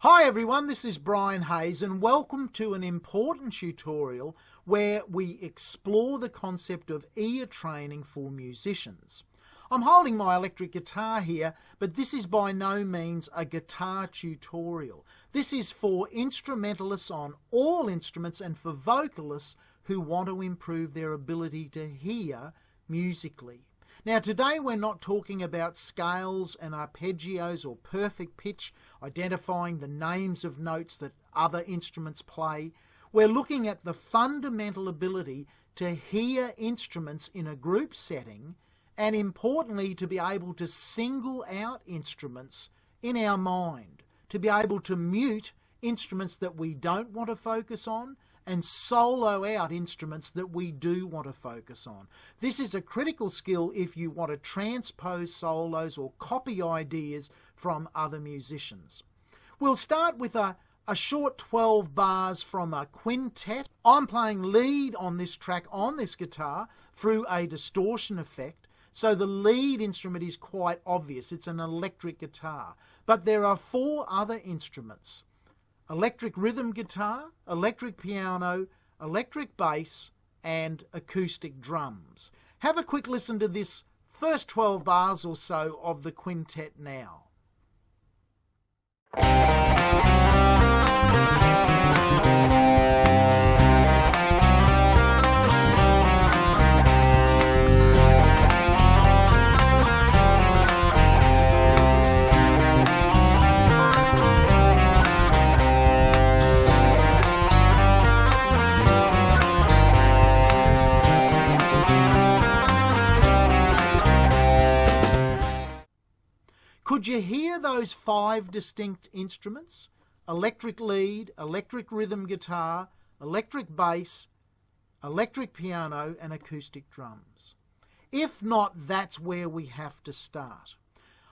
Hi everyone, this is Brian Hayes and welcome to an important tutorial where we explore the concept of ear training for musicians. I'm holding my electric guitar here, but this is by no means a guitar tutorial. This is for instrumentalists on all instruments and for vocalists who want to improve their ability to hear musically. Now today we're not talking about scales and arpeggios or perfect pitch, identifying the names of notes that other instruments play. We're looking at the fundamental ability to hear instruments in a group setting and importantly to be able to single out instruments in our mind, to be able to mute instruments that we don't want to focus on and solo out instruments that we do want to focus on. This is a critical skill if you want to transpose solos or copy ideas from other musicians. We'll start with a short 12 bars from a quintet. I'm playing lead on this track on this guitar through a distortion effect, so the lead instrument is quite obvious. It's an electric guitar. But there are four other instruments: electric rhythm guitar, electric piano, electric bass, and acoustic drums. Have a quick listen to this first 12 bars or so of the quintet now. Could you hear those five distinct instruments? Electric lead, electric rhythm guitar, electric bass, electric piano, and acoustic drums. If not, that's where we have to start.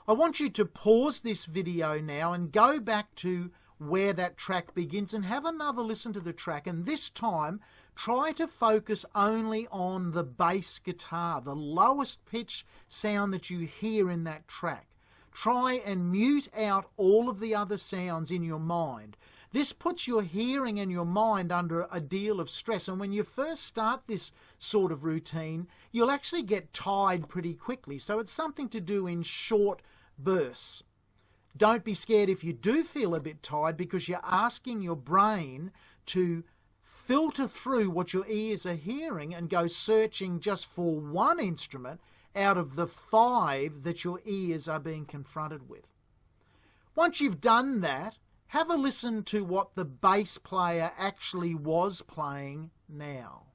I want you to pause this video now and go back to where that track begins and have another listen to the track, and this time try to focus only on the bass guitar, the lowest pitch sound that you hear in that track. Try and mute out all of the other sounds in your mind. This puts your hearing and your mind under a deal of stress, and when you first start this sort of routine, you'll actually get tired pretty quickly. So it's something to do in short bursts. Don't be scared if you do feel a bit tired, because you're asking your brain to filter through what your ears are hearing and go searching just for one instrument out of the five that your ears are being confronted with. Once you've done that, have a listen to what the bass player actually was playing now.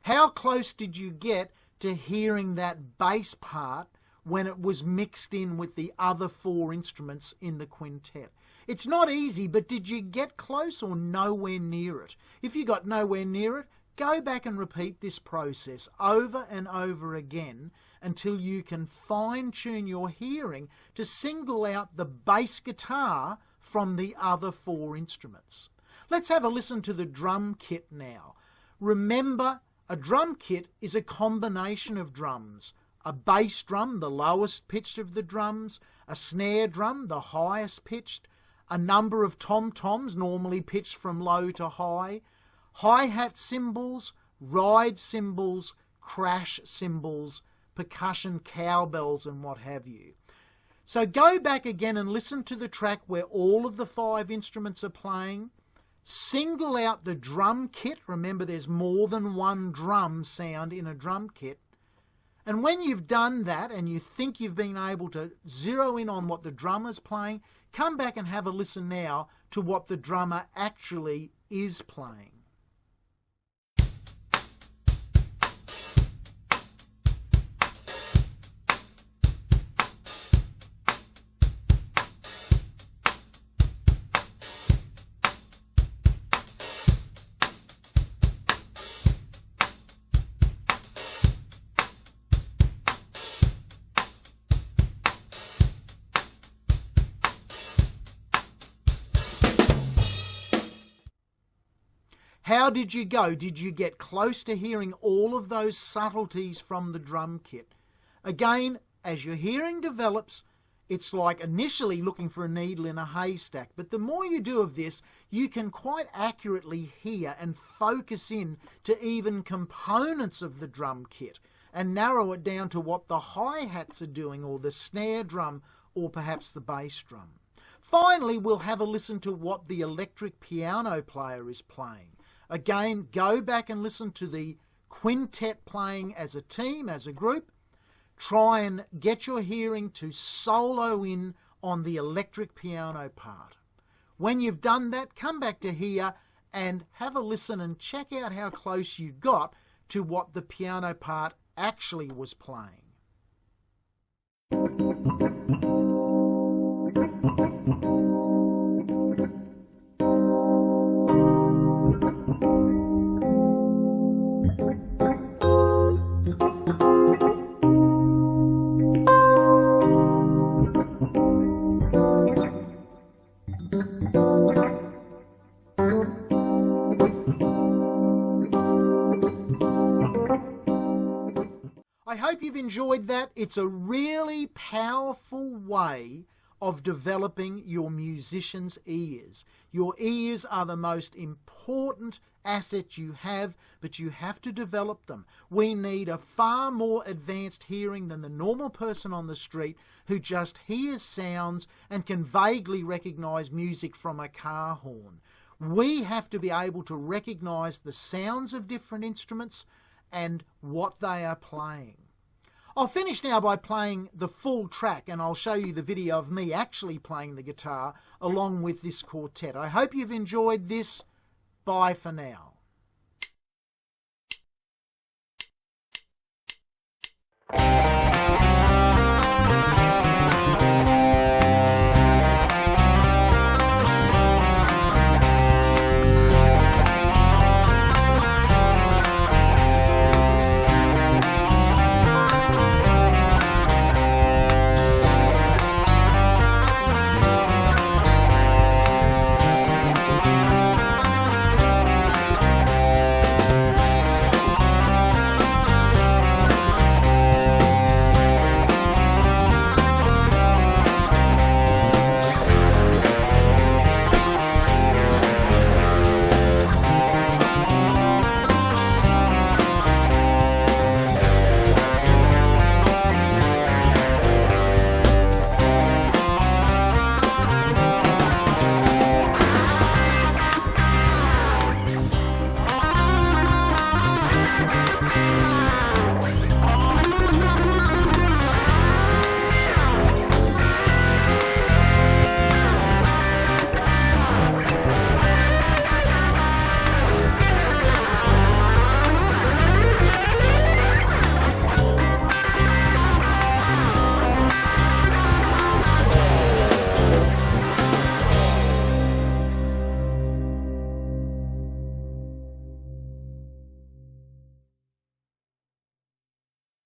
How close did you get to hearing that bass part when it was mixed in with the other four instruments in the quintet? It's not easy, but did you get close or nowhere near it? If you got nowhere near it, go back and repeat this process over and over again until you can fine-tune your hearing to single out the bass guitar from the other four instruments. Let's have a listen to the drum kit now. Remember, a drum kit is a combination of drums. A bass drum, the lowest pitched of the drums, a snare drum, the highest pitched, a number of tom-toms, normally pitched from low to high, hi-hat cymbals, ride cymbals, crash cymbals, percussion cowbells, and what have you. So go back again and listen to the track where all of the five instruments are playing. Single out the drum kit. Remember, there's more than one drum sound in a drum kit. And when you've done that and you think you've been able to zero in on what the drummer's playing, come back and have a listen now to what the drummer actually is playing. How did you go? Did you get close to hearing all of those subtleties from the drum kit? Again, as your hearing develops, it's like initially looking for a needle in a haystack, but the more you do of this, you can quite accurately hear and focus in to even components of the drum kit and narrow it down to what the hi-hats are doing, or the snare drum, or perhaps the bass drum. Finally, we'll have a listen to what the electric piano player is playing. Again, go back and listen to the quintet playing as a team, as a group. Try and get your hearing to solo in on the electric piano part. When you've done that, come back to here and have a listen and check out how close you got to what the piano part actually was playing. I hope you've enjoyed that. It's a really powerful way of developing your musician's ears. Your ears are the most important asset you have, but you have to develop them. We need a far more advanced hearing than the normal person on the street who just hears sounds and can vaguely recognise music from a car horn. We have to be able to recognise the sounds of different instruments and what they are playing. I'll finish now by playing the full track, and I'll show you the video of me actually playing the guitar along with this quartet. I hope you've enjoyed this. Bye for now.